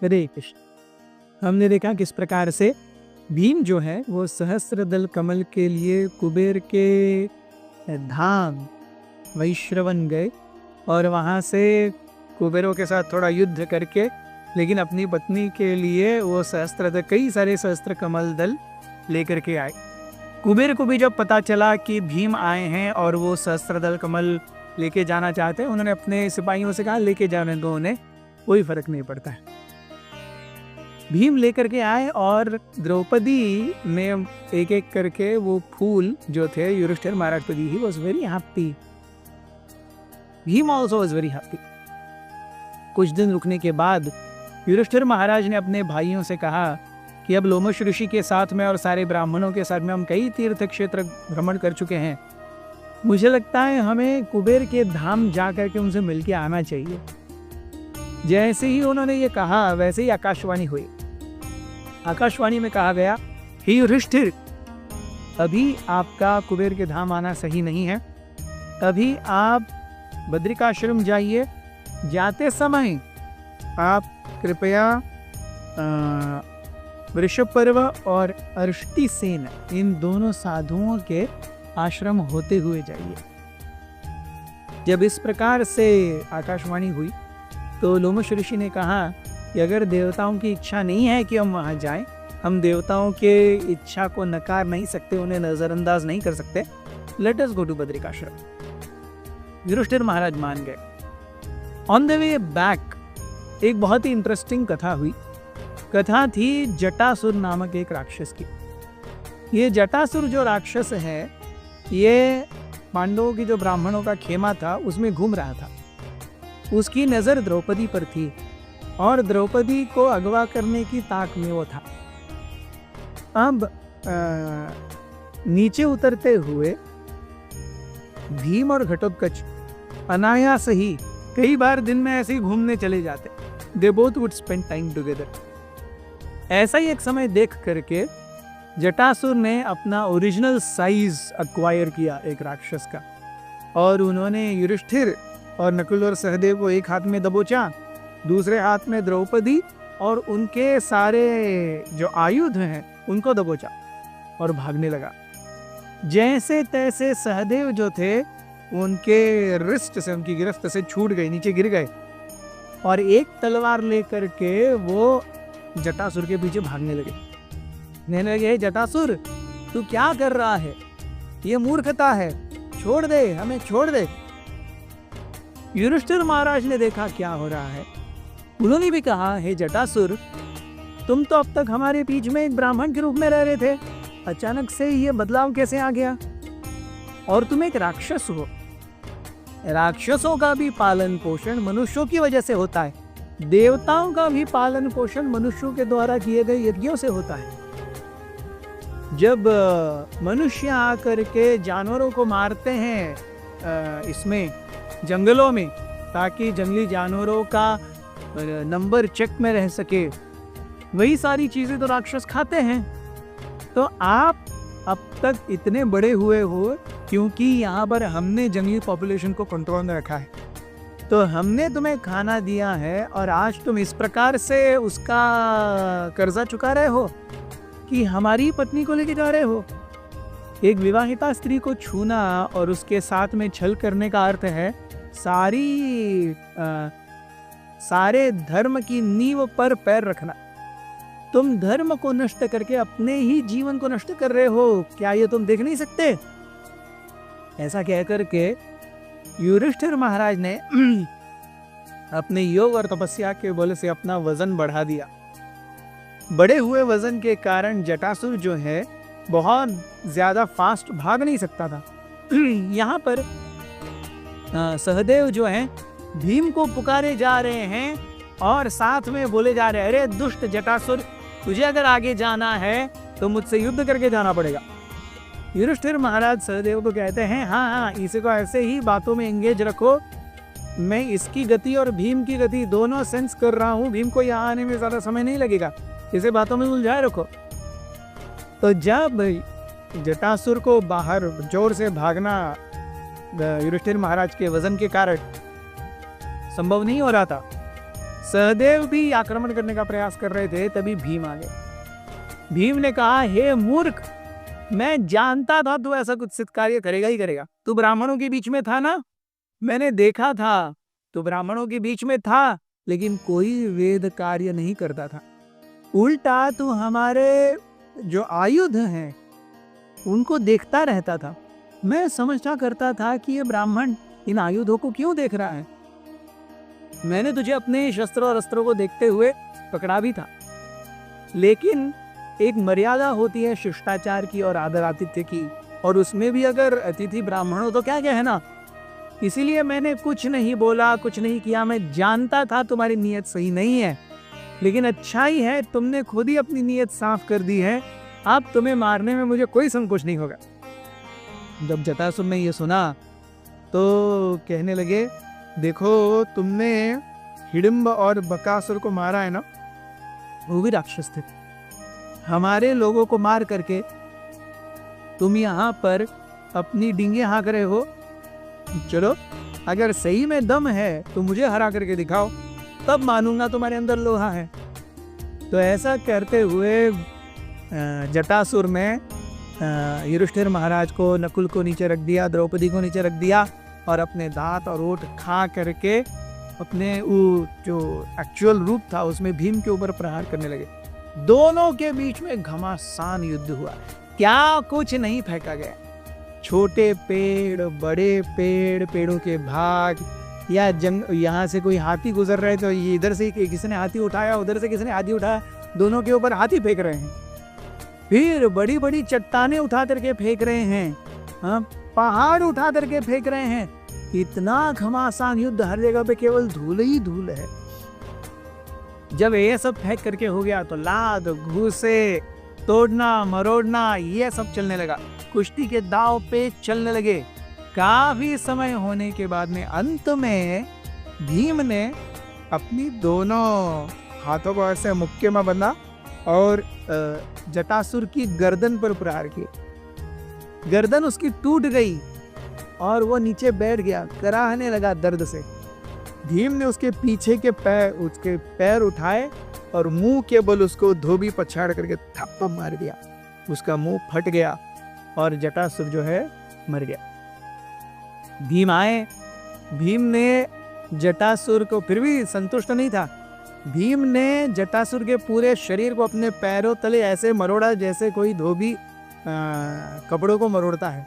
हरे कृष्ण। हमने देखा किस प्रकार से भीम जो है वो सहस्त्रदल कमल के लिए कुबेर के धाम वैश्रवन गए और वहाँ से कुबेरों के साथ थोड़ा युद्ध करके, लेकिन अपनी पत्नी के लिए वो कई सारे सहस्त्र कमल दल लेकर के आए। कुबेर को भी जब पता चला कि भीम आए हैं और वो सहस्त्रदल कमल लेके जाना चाहते हैं, उन्होंने अपने सिपाहियों से कहा लेके जाने दो, उन्हें कोई फर्क नहीं पड़ता है। भीम लेकर के आए और द्रौपदी ने एक एक करके वो फूल जो थे युधिष्ठिर महाराज को दी। He was very happy, Bheem also was very happy. कुछ दिन रुकने के बाद युधिष्ठिर महाराज ने अपने भाइयों से कहा कि अब लोमश ऋषि के साथ में और सारे ब्राह्मणों के साथ में हम कई तीर्थ क्षेत्र भ्रमण कर चुके हैं, मुझे लगता है हमें कुबेर के धाम जा करके उनसे मिलके आना चाहिए। जैसे ही उन्होंने ये कहा वैसे ही आकाशवाणी हुई। आकाशवाणी में कहा गया, हे युधिष्ठिर, अभी आपका कुबेर के धाम आना सही नहीं है, अभी आप बद्रिकाश्रम जाइए। जाते समय आप कृपया वृषभ पर्व और अर्ष्टिसेन इन दोनों साधुओं के आश्रम होते हुए जाइए। जब इस प्रकार से आकाशवाणी हुई तो लोमश ऋषि ने कहा कि अगर देवताओं की इच्छा नहीं है कि हम वहाँ जाएं, हम देवताओं के इच्छा को नकार नहीं सकते, उन्हें नजरअंदाज नहीं कर सकते, let us go to Badrikashram. Yudhishthira Maharaj मान गए। ऑन द वे बैक एक बहुत ही इंटरेस्टिंग कथा हुई। कथा थी जटासुर नामक एक राक्षस की। ये जटासुर जो राक्षस है, ये पांडवों की जो ब्राह्मणों का खेमा था उसमें घूम रहा था। उसकी नज़र द्रौपदी पर थी और द्रौपदी को अगवा करने की ताक में वो था। अब नीचे उतरते हुए भीम और घटोत्कच अनायास ही कई बार दिन में ऐसे ही घूमने चले जाते। They both would spend time together. ऐसा ही एक समय देख करके जटासुर ने अपना ओरिजिनल साइज अक्वायर किया एक राक्षस का, और उन्होंने युधिष्ठिर और नकुल और सहदेव को एक हाथ में दबोचा, दूसरे हाथ में द्रौपदी और उनके सारे जो आयुध हैं उनको दबोचा और भागने लगा। जैसे तैसे सहदेव जो थे उनके रिस्ट से, उनकी गिरफ्त से छूट गए, नीचे गिर गए और एक तलवार लेकर के वो जटासुर के पीछे भागने लगे। कहने लगे, जटासुर तू क्या कर रहा है, ये मूर्खता है, छोड़ दे, हमें छोड़ दे। युधिष्ठिर महाराज ने देखा क्या हो रहा है, उन्होंने भी कहा, हे जटासुर, तुम तो अब तक हमारे बीच में एक ब्राह्मण के रूप में रह रहे थे, अचानक से ये बदलाव कैसे आ गया? और तुम एक राक्षस हो। राक्षसों का भी पालन पोषण मनुष्यों की वजह से होता है, देवताओं का भी पालन पोषण मनुष्यों के द्वारा किए गए यज्ञों से होता है। जब मनुष्य आकर के जानवरों को मारते हैं इसमें जंगलों में, ताकि जंगली जानवरों का नंबर चेक में रह सके, वही सारी चीजें तो राक्षस खाते हैं। तो आप अब तक इतने बड़े हुए हो क्योंकि यहाँ पर हमने जंगली पॉपुलेशन को कंट्रोल में रखा है, तो हमने तुम्हें खाना दिया है और आज तुम इस प्रकार से उसका कर्जा चुका रहे हो कि हमारी पत्नी को लेके जा रहे हो। एक विवाहिता स्त्री को छूना और उसके साथ में छल करने का अर्थ है सारे धर्म की नींव पर पैर रखना। तुम धर्म को नष्ट करके अपने ही जीवन को नष्ट कर रहे हो, क्या ये तुम देख नहीं सकते? ऐसा कह करके युधिष्ठिर महाराज ने अपने योग और तपस्या के बल से अपना वजन बढ़ा दिया। बढ़े हुए वजन के कारण जटासुर जो है बहुत ज्यादा फास्ट भाग नहीं सकता था। यहाँ पर सहदेव जो हैं भीम को पुकारे जा रहे हैं और साथ में बोले जा रहे हैं, अरे दुष्ट जटासुर, तुझे अगर आगे जाना है तो मुझसे युद्ध करके जाना पड़ेगा। युधिष्ठिर महाराज सहदेव को कहते हैं, हाँ, इसी को ऐसे ही बातों में एंगेज रखो, मैं इसकी गति और भीम की गति दोनों सेंस कर रहा हूँ, भीम को यहाँ आने में ज्यादा समय नहीं लगेगा, इसे बातों में उलझाए रखो। तो जब जटासुर को बाहर जोर से भागना युधिष्ठिर महाराज के वजन के कारण संभव नहीं हो रहा था, सहदेव भी आक्रमण करने का प्रयास कर रहे थे, तभी भीम आ गए। भीम ने कहा, हे मूर्ख, मैं जानता था तू ऐसा कुछ सिद्ध कार्य करेगा ही करेगा। तू ब्राह्मणों के बीच में था ना, मैंने देखा था, तू ब्राह्मणों के बीच में था, लेकिन कोई वेद कार्य नहीं करता था। उल्टा तू हमारे जो आयुध हैं उनको देखता रहता था। मैं समझता करता था कि ये ब्राह्मण इन आयुधों को क्यों देख रहा है। मैंने तुझे अपने शस्त्र और अस्त्रों को देखते हुए पकड़ा भी था, लेकिन एक मर्यादा होती है शिष्टाचार की और आदर आतिथ्य की, और उसमें भी अगर अतिथि ब्राह्मण हो तो क्या कहना। इसीलिए मैंने कुछ नहीं बोला, कुछ नहीं किया। मैं जानता था तुम्हारी नीयत सही नहीं है, लेकिन अच्छा ही है तुमने खुद ही अपनी नीयत साफ कर दी है। अब तुम्हें मारने में मुझे कोई संकोच नहीं होगा। जब जटासुर ने ये सुना तो कहने लगे, देखो तुमने हिडिंब और बकासुर को मारा है ना, वो भी राक्षस थे। हमारे लोगों को मार करके तुम यहाँ पर अपनी डींगे हाँक रहे हो। चलो, अगर सही में दम है तो मुझे हरा करके दिखाओ, तब मानूंगा तुम्हारे अंदर लोहा है। तो ऐसा करते हुए जटासुर ने युधिष्ठिर महाराज को, नकुल को नीचे रख दिया, द्रौपदी को नीचे रख दिया, और अपने दांत और ओठ खा करके अपने वो जो एक्चुअल रूप था उसमें भीम के ऊपर प्रहार करने लगे। दोनों के बीच में घमासान युद्ध हुआ। क्या कुछ नहीं फेंका गया, छोटे पेड़, बड़े पेड़, पेड़ों के भाग, या यहाँ से कोई हाथी गुजर रहे तो ये इधर से किसी ने हाथी उठाया, उधर से किसी ने हाथी उठाया, दोनों के ऊपर हाथी फेंक रहे हैं। फिर बड़ी बड़ी चट्टानें उठा करके फेंक रहे हैं, पहाड़ उठा करके फेंक रहे हैं। इतना घमासान युद्ध, हर जगह पे केवल धूल ही धूल है। जब ये सब फेंक करके हो गया तो लात घूसे, तोड़ना मरोड़ना ये सब चलने लगा। कुश्ती के दाव पे चलने लगे। काफी समय होने के बाद में अंत में भीम ने अपनी दोनों हाथों को ऐसे मुक्के में बंधा और जटासुर की गर्दन पर प्रहार किया। गर्दन उसकी टूट गई और वो नीचे बैठ गया, कराहने लगा दर्द से। भीम ने उसके पीछे के पैर उठाए और मुंह के बल उसको धोबी पछाड़ करके थप्पड़ मार दिया। उसका मुंह फट गया और जटासुर जो है मर गया। भीम आए, भीम ने जटासुर को, फिर भी संतुष्ट नहीं था, भीम ने जटासुर के पूरे शरीर को अपने पैरों तले ऐसे मरोड़ा जैसे कोई धोबी कपड़ों को मरोड़ता है।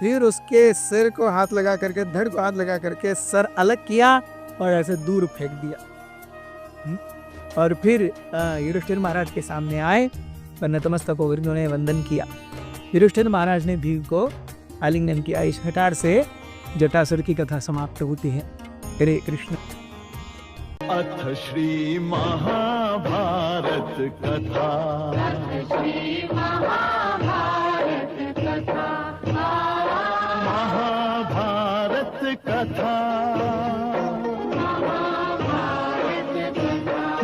फिर उसके सिर को हाथ लगा करके, धड़ को हाथ लगा करके सर अलग किया और ऐसे दूर फेंक दिया। और फिर युधिष्ठिर महाराज के सामने आए और नतमस्तक होकर उन्होंने वंदन किया। युधिष्ठिर महाराज ने भीम को आलिंगन किया। इस प्रकार से जटासुर की कथा समाप्त होती है। हरे कृष्ण। अथ श्री महाभारत कथा।